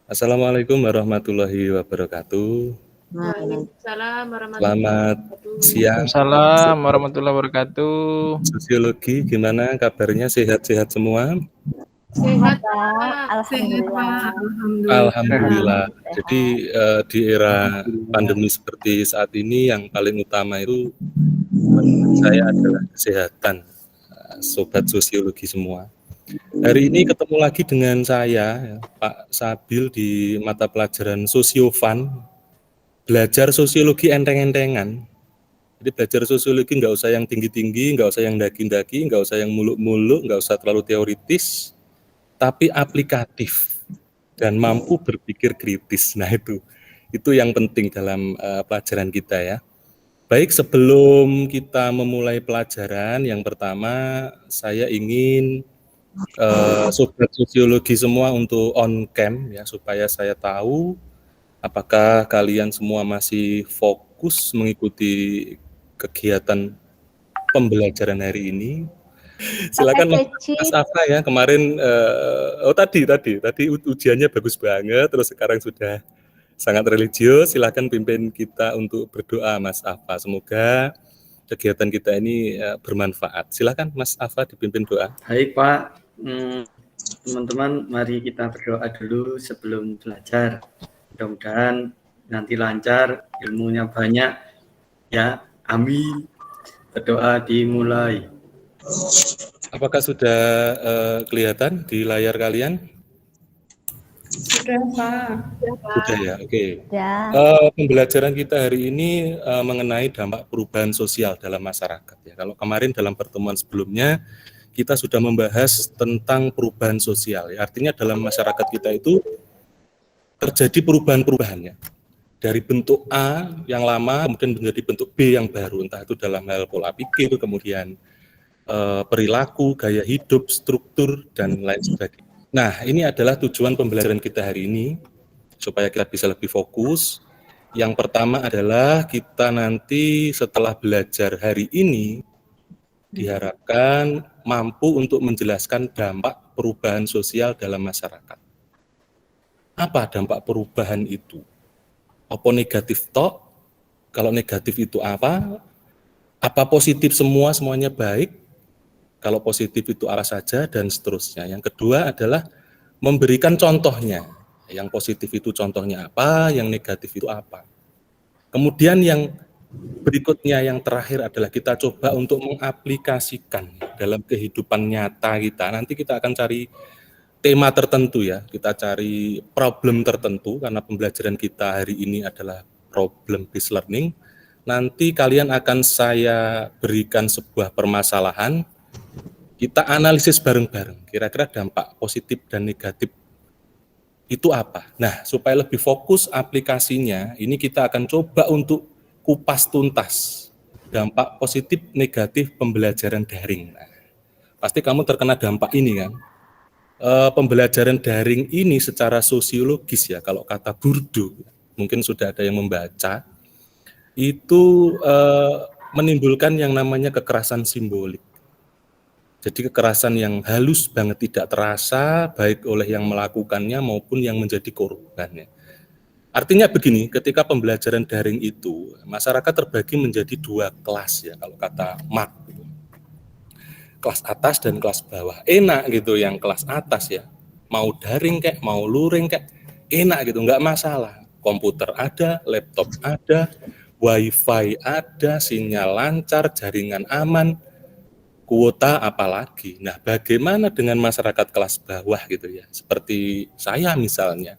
Assalamualaikum warahmatullahi wabarakatuh. Waalaikumsalam warahmatullahi Selamat wabarakatuh. siang. Waalaikumsalam warahmatullahi wabarakatuh. Sosiologi gimana kabarnya, sehat-sehat semua? Sehat, Pak. Pak. Sehat, Pak. Alhamdulillah. Alhamdulillah. Sehat. Jadi di era pandemi seperti saat ini yang paling utama itu menurut saya adalah kesehatan, sobat sosiologi semua. Hari ini ketemu lagi dengan saya, Pak Sabil, di mata pelajaran Sosiofan, belajar sosiologi enteng-entengan. Jadi belajar sosiologi nggak usah yang tinggi-tinggi, nggak usah yang daki-daki, nggak usah yang muluk-muluk, nggak usah terlalu teoritis, tapi aplikatif dan mampu berpikir kritis. Nah itu yang penting dalam pelajaran kita ya. Baik, sebelum kita memulai pelajaran, yang pertama saya ingin sobat sosiologi semua untuk on cam ya, supaya saya tahu apakah kalian semua masih fokus mengikuti kegiatan pembelajaran hari ini. Silakan Mas Afa ya, kemarin tadi ujiannya bagus banget, terus sekarang sudah sangat religius. Silakan pimpin kita untuk berdoa, Mas Afa. Semoga kegiatan kita ini bermanfaat. Silakan Mas Afa dipimpin doa. Baik Pak, teman-teman mari kita berdoa dulu sebelum belajar. Mudah-mudahan nanti lancar, ilmunya banyak ya, amin. Berdoa dimulai. Apakah sudah kelihatan di layar kalian? Sudah, Pak. Sudah ya, oke. Pembelajaran kita hari ini mengenai dampak perubahan sosial dalam masyarakat ya. Kalau kemarin dalam pertemuan sebelumnya kita sudah membahas tentang perubahan sosial ya. Artinya dalam masyarakat kita itu terjadi perubahan-perubahannya. Dari bentuk A yang lama kemudian menjadi bentuk B yang baru, entah itu dalam hal pola pikir, kemudian perilaku, gaya hidup, struktur, dan lain sebagainya. Nah, ini adalah tujuan pembelajaran kita hari ini, supaya kita bisa lebih fokus. Yang pertama adalah kita nanti setelah belajar hari ini, diharapkan mampu untuk menjelaskan dampak perubahan sosial dalam masyarakat. Apa dampak perubahan itu? Apa negatif toh? Kalau negatif itu apa? Apa positif semuanya baik? Kalau positif itu apa saja dan seterusnya. Yang kedua adalah memberikan contohnya. Yang positif itu contohnya apa, yang negatif itu apa. Kemudian yang berikutnya, yang terakhir adalah kita coba untuk mengaplikasikan dalam kehidupan nyata kita. Nanti kita akan cari tema tertentu ya, kita cari problem tertentu, karena pembelajaran kita hari ini adalah problem based learning. Nanti kalian akan saya berikan sebuah permasalahan, kita analisis bareng-bareng, kira-kira dampak positif dan negatif itu apa. Nah, supaya lebih fokus aplikasinya, ini kita akan coba untuk kupas tuntas dampak positif negatif pembelajaran daring. Nah, pasti kamu terkena dampak ini kan. Pembelajaran daring ini secara sosiologis ya, kalau kata Bourdieu, mungkin sudah ada yang membaca, itu menimbulkan yang namanya kekerasan simbolik. Jadi kekerasan yang halus banget, tidak terasa baik oleh yang melakukannya maupun yang menjadi korbannya. Artinya begini, ketika pembelajaran daring itu, masyarakat terbagi menjadi dua kelas ya, kalau kata Marx. Kelas atas dan kelas bawah. Enak gitu yang kelas atas ya, mau daring kayak, mau luring kayak, enak gitu, nggak masalah. Komputer ada, laptop ada, wifi ada, sinyal lancar, jaringan aman, kuota apalagi. Nah, bagaimana dengan masyarakat kelas bawah gitu ya, seperti saya misalnya,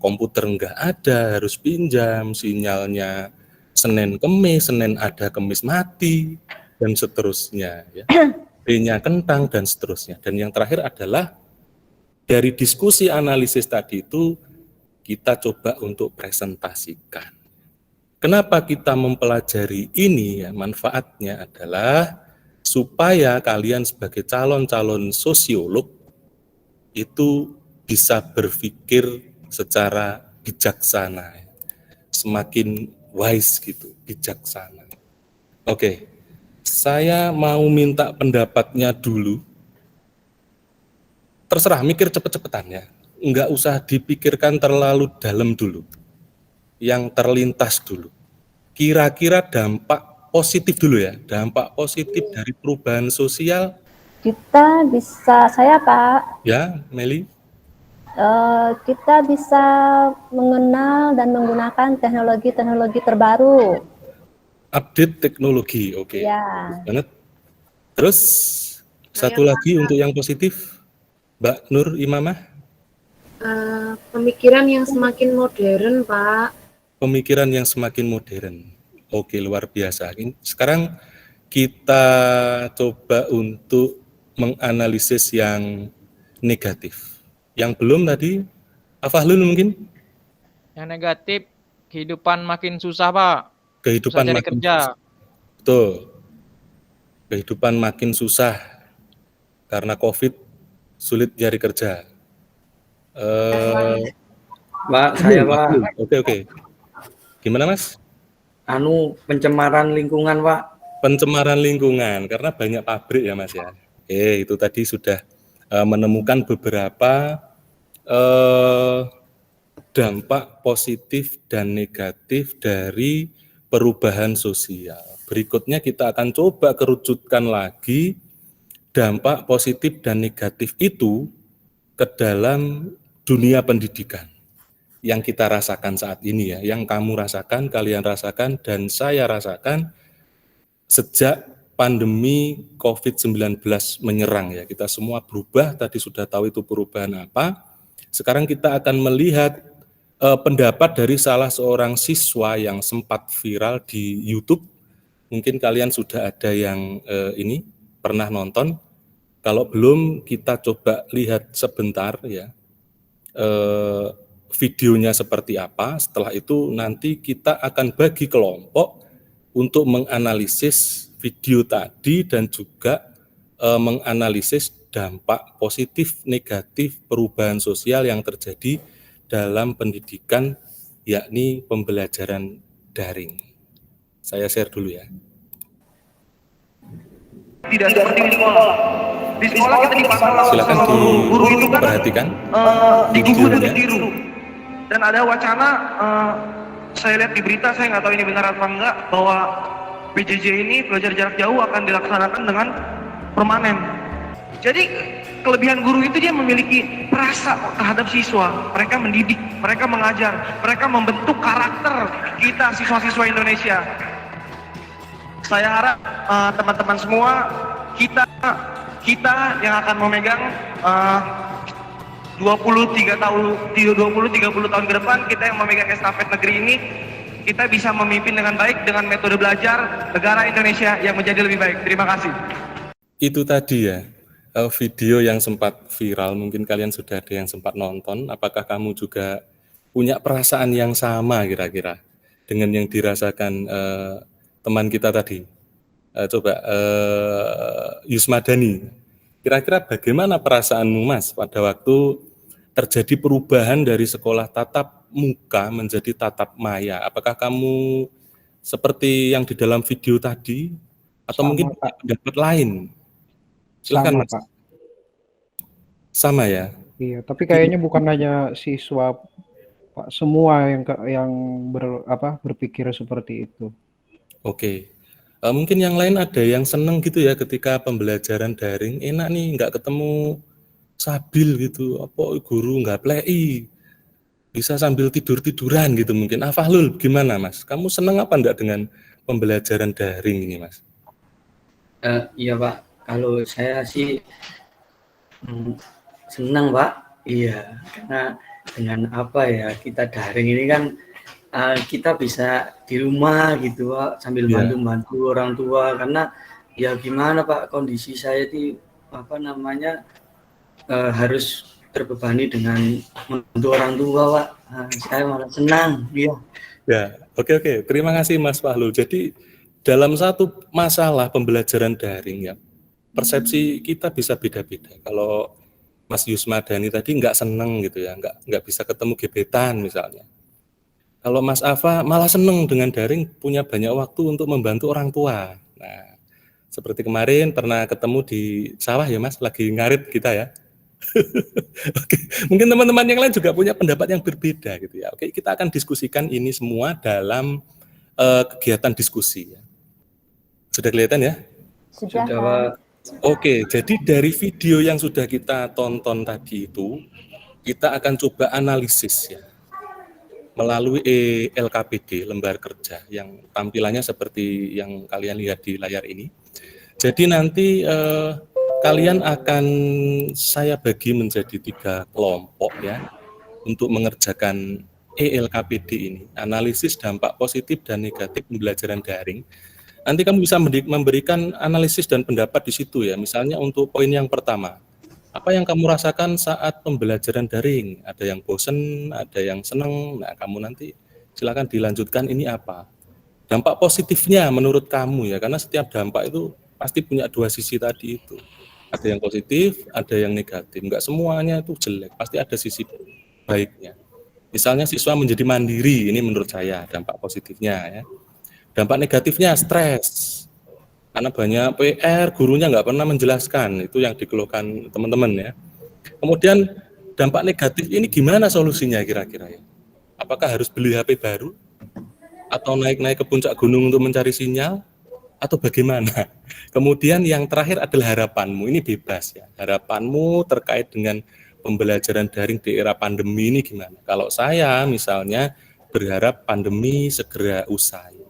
komputer nggak ada, harus pinjam, sinyalnya Senin Kemis, Senin ada Kemis mati, dan seterusnya ya. B-nya kentang dan seterusnya. Dan yang terakhir adalah dari diskusi analisis tadi itu kita coba untuk presentasikan. Kenapa kita mempelajari ini ya, manfaatnya adalah supaya kalian sebagai calon-calon sosiolog itu bisa berpikir secara bijaksana, semakin wise gitu, bijaksana. Oke. Saya mau minta pendapatnya dulu. Terserah, mikir cepet-cepetan ya. nggak usah dipikirkan terlalu dalam dulu, yang terlintas dulu. Kira-kira dampak positif dulu ya, dampak positif dari perubahan sosial. Kita bisa, saya Pak, Ya, Meli? kita bisa mengenal dan menggunakan teknologi-teknologi terbaru. Update teknologi, oke. Ya. Bagus banget. Terus satu lagi untuk yang positif, Mbak Nur Imamah. Pemikiran yang semakin modern, Pak. Pemikiran yang semakin modern. Oke, luar biasa. Sekarang kita coba untuk menganalisis yang negatif. Yang belum tadi, Fahlul mungkin? Yang negatif, kehidupan makin susah, Pak. Kehidupan Susah cari makin kerja. susah. Betul. Kehidupan makin susah karena COVID, sulit cari kerja. Pak, saya Pak. Oke. Gimana Mas? Pencemaran lingkungan Pak. Pencemaran lingkungan karena banyak pabrik ya Mas ya. Oke, itu tadi sudah menemukan beberapa dampak positif dan negatif dari perubahan sosial. Berikutnya kita akan coba kerucutkan lagi dampak positif dan negatif itu ke dalam dunia pendidikan yang kita rasakan saat ini ya, yang kamu rasakan, kalian rasakan, dan saya rasakan sejak pandemi COVID-19 menyerang ya. Kita semua berubah, tadi sudah tahu itu perubahan apa. Sekarang kita akan melihat pendapat dari salah seorang siswa yang sempat viral di YouTube. Mungkin kalian sudah ada yang ini pernah nonton. Kalau belum, kita coba lihat sebentar ya videonya seperti apa. Setelah itu nanti kita akan bagi kelompok untuk menganalisis video tadi dan juga menganalisis dampak positif negatif perubahan sosial yang terjadi dalam pendidikan, yakni pembelajaran daring. Saya share dulu ya. Tidak seperti di sekolah. Di sekolah kita dipantau silakan sama guru itu kan diperhatikan digugur dan videonya. ditiru. Dan ada wacana, saya lihat di berita, saya nggak tahu ini benar atau enggak, bahwa PJJ ini belajar jarak jauh akan dilaksanakan dengan permanen. Jadi kelebihan guru itu dia memiliki rasa terhadap siswa. Mereka mendidik, mereka mengajar, mereka membentuk karakter kita siswa-siswa Indonesia. Saya harap teman-teman semua, kita yang akan memegang 20-30 tahun ke depan, kita yang memegang estafet negeri ini, kita bisa memimpin dengan baik dengan metode belajar negara Indonesia yang menjadi lebih baik. Terima kasih. Itu tadi ya, video yang sempat viral, mungkin kalian sudah ada yang sempat nonton. Apakah kamu juga punya perasaan yang sama kira-kira dengan yang dirasakan teman kita tadi? Coba Yusmadani, kira-kira bagaimana perasaanmu Mas pada waktu terjadi perubahan dari sekolah tatap muka menjadi tatap maya? Apakah kamu seperti yang di dalam video tadi atau Sama, mungkin Pak. pendapat lain? Silakan Sama, Mas. Pak. Sama ya. Iya, tapi kayaknya bukan hanya siswa Pak, semua yang berpikir seperti itu. Oke. Mungkin yang lain ada yang seneng gitu ya ketika pembelajaran daring, enak nih nggak ketemu Sabil gitu, apa guru nggak play, bisa sambil tidur-tiduran gitu mungkin. Fahlul gimana Mas? Kamu seneng apa enggak dengan pembelajaran daring ini Mas? Iya Pak, kalau saya sih senang Pak. Iya, karena dengan apa ya, kita daring ini kan kita bisa di rumah gitu Pak, sambil bantu-bantu orang tua. Karena ya gimana Pak, kondisi saya itu harus terbebani dengan membantu orang tua Pak. Saya malah senang. Iya. Ya, oke. Terima kasih Mas Fahlul. Jadi dalam satu masalah pembelajaran daring ya, persepsi kita bisa beda-beda. Kalau Mas Yusmadani tadi nggak seneng gitu ya, nggak bisa ketemu gebetan misalnya. Kalau Mas Afa malah seneng dengan daring, punya banyak waktu untuk membantu orang tua. Nah, seperti kemarin pernah ketemu di sawah ya Mas, lagi ngarit kita ya. Oke, mungkin teman-teman yang lain juga punya pendapat yang berbeda gitu ya. Oke, kita akan diskusikan ini semua dalam kegiatan diskusi ya. Sudah kelihatan ya? Sudah, Sudah, Pak. Pak. Oke, jadi dari video yang sudah kita tonton tadi itu, kita akan coba analisis ya, melalui LKPD, lembar kerja, yang tampilannya seperti yang kalian lihat di layar ini. Jadi nanti kalian akan saya bagi menjadi 3 kelompok ya, untuk mengerjakan LKPD ini, analisis dampak positif dan negatif pembelajaran daring. Nanti kamu bisa memberikan analisis dan pendapat di situ ya. Misalnya untuk poin yang pertama, apa yang kamu rasakan saat pembelajaran daring? Ada yang bosen, ada yang senang. Nah, kamu nanti silakan dilanjutkan ini apa? Dampak positifnya menurut kamu ya, karena setiap dampak itu pasti punya 2 sisi tadi itu. Ada yang positif, ada yang negatif. Enggak semuanya itu jelek, pasti ada sisi baiknya. Misalnya siswa menjadi mandiri, ini menurut saya dampak positifnya ya. Dampak negatifnya stres, karena banyak PR, gurunya nggak pernah menjelaskan, itu yang dikeluhkan teman-teman ya. Kemudian dampak negatif ini gimana solusinya kira-kira ya? Apakah harus beli HP baru? Atau naik-naik ke puncak gunung untuk mencari sinyal? Atau bagaimana? Kemudian yang terakhir adalah harapanmu, ini bebas ya. Harapanmu terkait dengan pembelajaran daring di era pandemi ini gimana? Kalau saya misalnya berharap pandemi segera usai.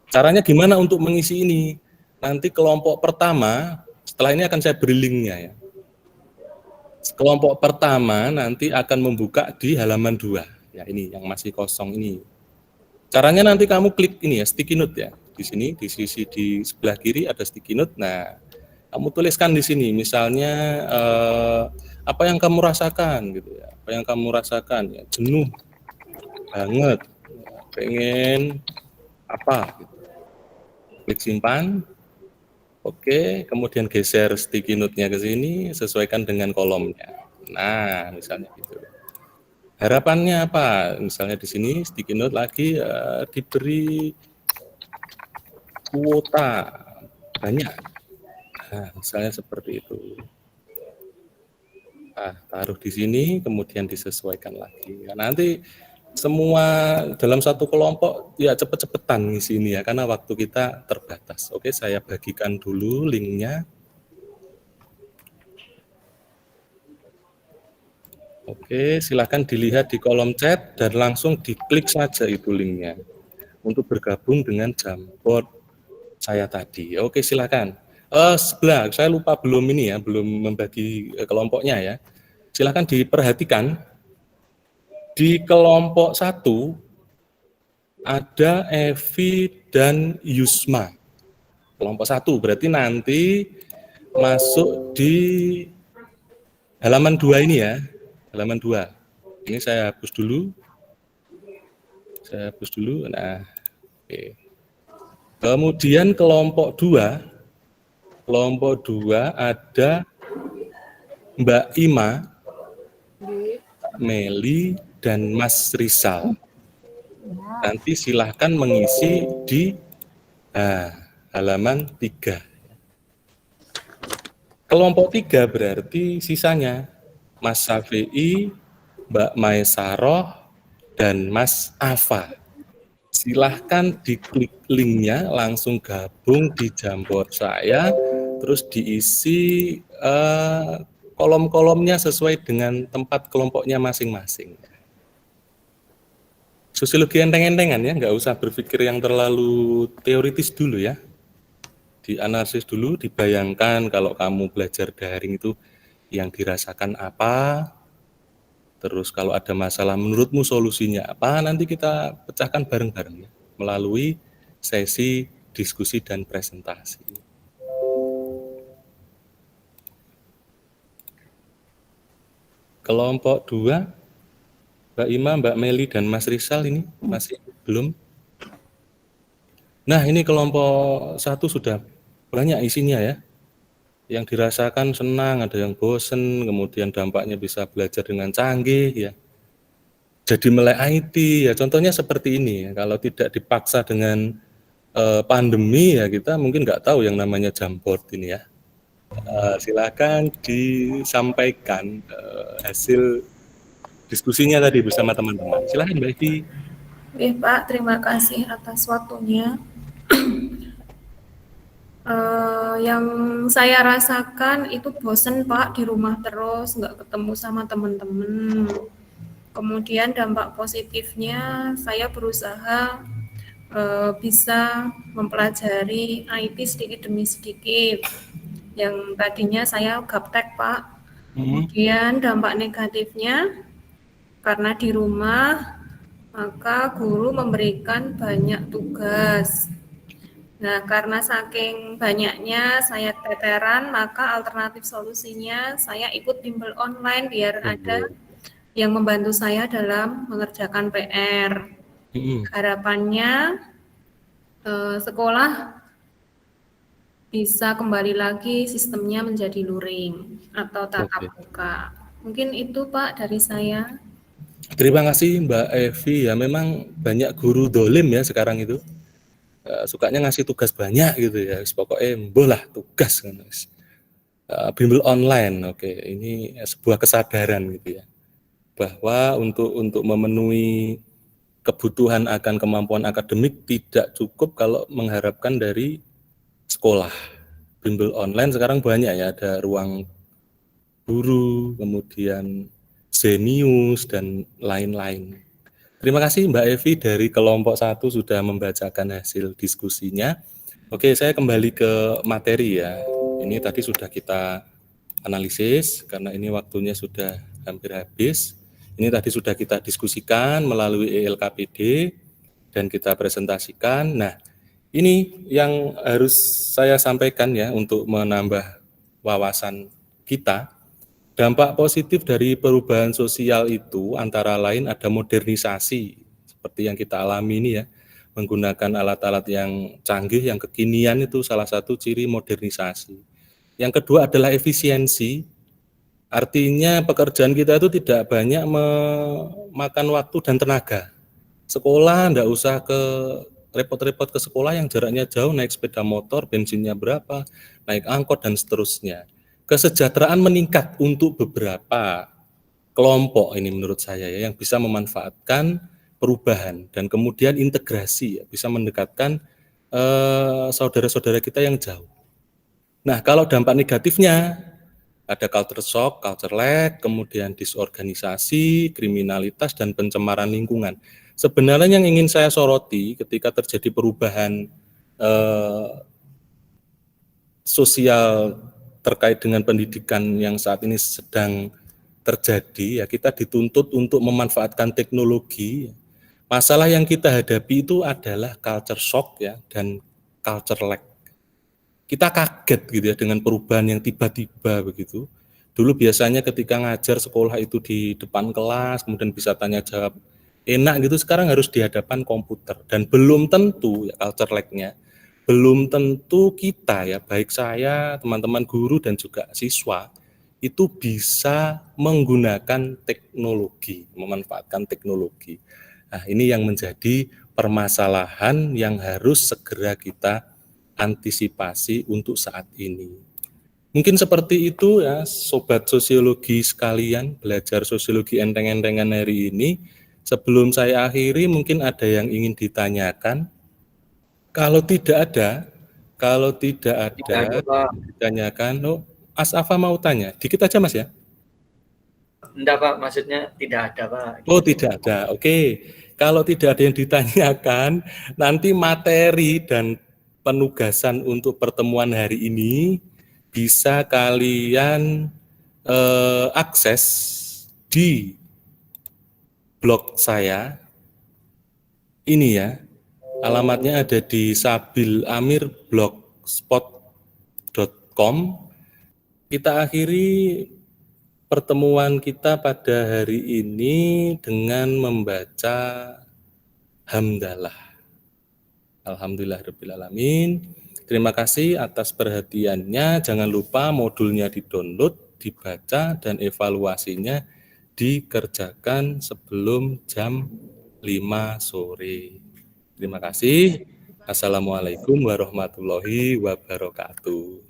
Caranya gimana untuk mengisi ini? Nanti kelompok pertama, setelah ini akan saya beri linknya ya. Kelompok pertama nanti akan membuka di halaman 2. Ya ini yang masih kosong ini. Caranya nanti kamu klik ini ya, sticky note ya. Di sini, di sisi di sebelah kiri ada sticky note. Nah, kamu tuliskan di sini, misalnya apa yang kamu rasakan gitu ya. Apa yang kamu rasakan ya, jenuh banget, pengen apa gitu. Klik simpan, oke, kemudian geser sticky note-nya ke sini, sesuaikan dengan kolomnya. Nah, misalnya gitu. Harapannya apa? Misalnya di sini sticky note lagi diberi kuota banyak. Nah, misalnya seperti itu. Nah, taruh di sini, kemudian disesuaikan lagi. Nah, nanti semua dalam satu kelompok ya cepet-cepetan di sini ya, karena waktu kita terbatas. Oke, saya bagikan dulu linknya. Oke, silahkan dilihat di kolom chat dan langsung diklik saja itu linknya untuk bergabung dengan Jamboard saya tadi. Oke, silakan. Sebelah, saya lupa belum ini ya, belum membagi kelompoknya ya. Silakan diperhatikan. Di kelompok 1 ada Evi dan Yusma. Kelompok 1 berarti nanti masuk di halaman 2 ini ya. Halaman 2. Ini saya hapus dulu. Nah, oke. Kemudian kelompok 2 ada Mbak Ima, Meli, dan Mas Rizal. Nanti silahkan mengisi di halaman 3. Kelompok 3 berarti sisanya Mas Syafi'i, Mbak Maesaroh, dan Mas Afa. Silahkan diklik linknya, langsung gabung di Jamboard saya, terus diisi kolom-kolomnya sesuai dengan tempat kelompoknya masing-masing. Sosiologi enteng-entengan ya, nggak usah berpikir yang terlalu teoritis dulu ya. Dianalisis dulu, dibayangkan kalau kamu belajar daring itu yang dirasakan apa, terus kalau ada masalah menurutmu solusinya apa, nanti kita pecahkan bareng-bareng ya, melalui sesi diskusi dan presentasi. Kelompok 2, Mbak Ima, Mbak Meli, dan Mas Rizal ini masih belum. Nah, ini kelompok 1 sudah banyak isinya ya. Yang dirasakan senang, ada yang bosen, kemudian dampaknya bisa belajar dengan canggih ya. Jadi melek IT ya, contohnya seperti ini ya. Kalau tidak dipaksa dengan pandemi ya, kita mungkin nggak tahu yang namanya Jamboard ini ya. Silakan disampaikan hasil diskusinya tadi bersama teman-teman. Silakan Mbak Evi. Pak, terima kasih atas waktunya. Yang saya rasakan itu bosen Pak, di rumah terus, nggak ketemu sama teman-teman. Kemudian dampak positifnya saya berusaha bisa mempelajari IT sedikit demi sedikit. Yang tadinya saya gaptek Pak. Kemudian dampak negatifnya karena di rumah maka guru memberikan banyak tugas. Nah, karena saking banyaknya saya keteteran, maka alternatif solusinya saya ikut bimbel online biar ada yang membantu saya dalam mengerjakan PR. Harapannya sekolah bisa kembali lagi sistemnya menjadi luring atau tatap muka. Mungkin itu Pak dari saya. Terima kasih Mbak Evi. Ya memang banyak guru dolim ya sekarang itu. Sukanya ngasih tugas banyak gitu ya, pokoknya mboh lah tugas kan. Bimbel online, oke, ini sebuah kesadaran gitu ya, bahwa untuk memenuhi kebutuhan akan kemampuan akademik tidak cukup kalau mengharapkan dari sekolah. Bimbel online sekarang banyak ya, ada ruang guru, kemudian Zenius dan lain-lain. Terima kasih Mbak Evi dari kelompok 1 sudah membacakan hasil diskusinya. Oke, saya kembali ke materi ya. Ini tadi sudah kita analisis karena ini waktunya sudah hampir habis. Ini tadi sudah kita diskusikan melalui ELKPD dan kita presentasikan. Nah, ini yang harus saya sampaikan ya untuk menambah wawasan kita. Dampak positif dari perubahan sosial itu antara lain ada modernisasi seperti yang kita alami ini ya, menggunakan alat-alat yang canggih, yang kekinian itu salah satu ciri modernisasi. Yang kedua adalah efisiensi, artinya pekerjaan kita itu tidak banyak memakan waktu dan tenaga. Sekolah enggak usah ke repot-repot ke sekolah yang jaraknya jauh, naik sepeda motor, bensinnya berapa, naik angkot dan seterusnya. Kesejahteraan meningkat untuk beberapa kelompok ini menurut saya ya, yang bisa memanfaatkan perubahan dan kemudian integrasi ya, bisa mendekatkan saudara-saudara kita yang jauh. Nah, kalau dampak negatifnya ada culture shock, culture lag, kemudian disorganisasi, kriminalitas dan pencemaran lingkungan. Sebenarnya yang ingin saya soroti ketika terjadi perubahan sosial terkait dengan pendidikan yang saat ini sedang terjadi, ya kita dituntut untuk memanfaatkan teknologi. Masalah yang kita hadapi itu adalah culture shock ya dan culture lag. Kita kaget gitu ya dengan perubahan yang tiba-tiba begitu. Dulu biasanya ketika ngajar sekolah itu di depan kelas, kemudian bisa tanya jawab enak gitu, sekarang harus di hadapan komputer dan belum tentu ya culture lag-nya. Belum tentu kita ya, baik saya, teman-teman guru dan juga siswa itu bisa menggunakan teknologi, memanfaatkan teknologi. Nah, ini yang menjadi permasalahan yang harus segera kita antisipasi untuk saat ini. Mungkin seperti itu ya, sobat sosiologi sekalian, belajar sosiologi enteng-entengan hari ini. Sebelum saya akhiri, mungkin ada yang ingin ditanyakan. Kalau tidak ada, ditanyakan. Oh, Asafa mau tanya, dikit aja Mas ya? Enggak Pak, maksudnya tidak ada Pak. Oh tidak ada, oke. Kalau tidak ada yang ditanyakan, nanti materi dan penugasan untuk pertemuan hari ini bisa kalian akses di blog saya. Ini ya. Alamatnya ada di sabilamirblogspot.com. Kita akhiri pertemuan kita pada hari ini dengan membaca hamdalah. Alhamdulillahirrabbilalamin. Terima kasih atas perhatiannya. Jangan lupa modulnya di-download, dibaca, dan evaluasinya dikerjakan sebelum jam 5 sore. Terima kasih. Assalamualaikum warahmatullahi wabarakatuh.